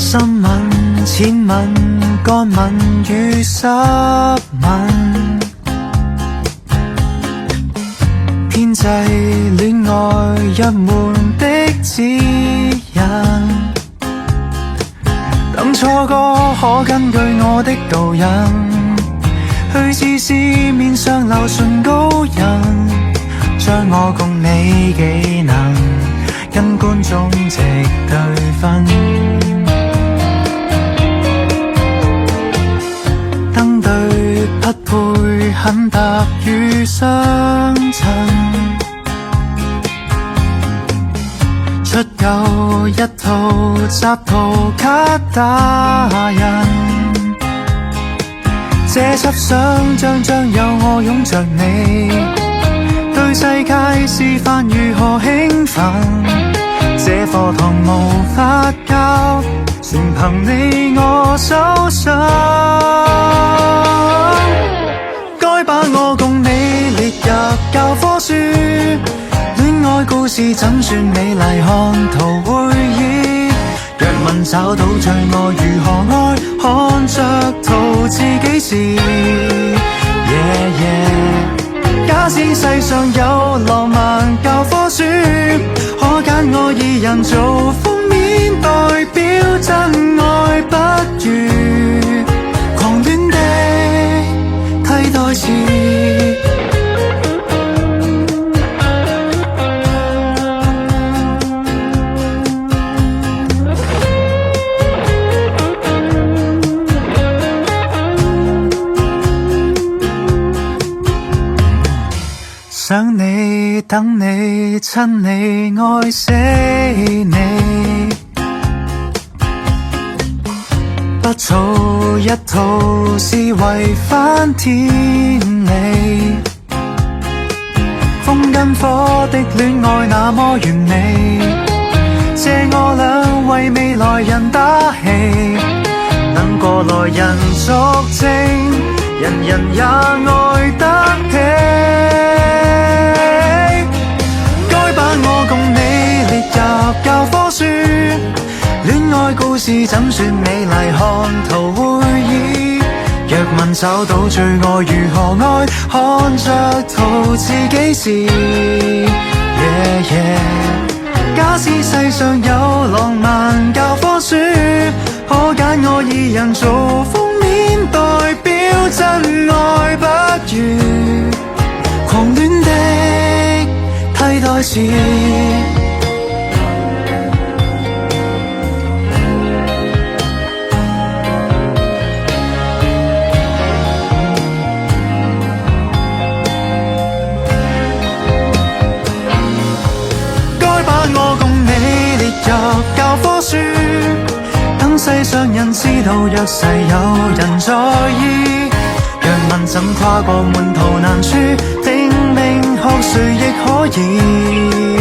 深吻、淺吻、乾吻與濕吻，編製戀愛入門的指引。等初哥可根據我的導引，去試試面上流唇膏印，將我共你技能跟觀眾席對分。登對匹配很搭與相襯，出夠一套集圖卡打印，這輯相張張有我擁着你，對世界示範如何興奮。這課堂無法教，全憑你我手信。該把我共你列入教科書，戀愛故事怎算美麗，看圖會意。若問找到最愛如何愛，看着圖自己試。假使世上有浪漫教科書，可揀我二人做封面，代表真愛不渝，狂戀的替代詞。想你，等你，親你，愛死你，不做一套是違反天理。風跟火的戀愛那麼完美，借我倆為未來人打氣，等過來人作證，人人也愛得起。我共你列入教科書，戀愛故事怎算美麗，看圖會意。若問找到最愛如何愛，看着圖自己試。假使世上有浪漫教科書，可揀我二人做封面，代表真愛不渝，狂戀的替代詞。該把我共你列入教科書，等世上人知道，若世有人在意，若問怎跨過滿途難處，拼命學誰亦可以。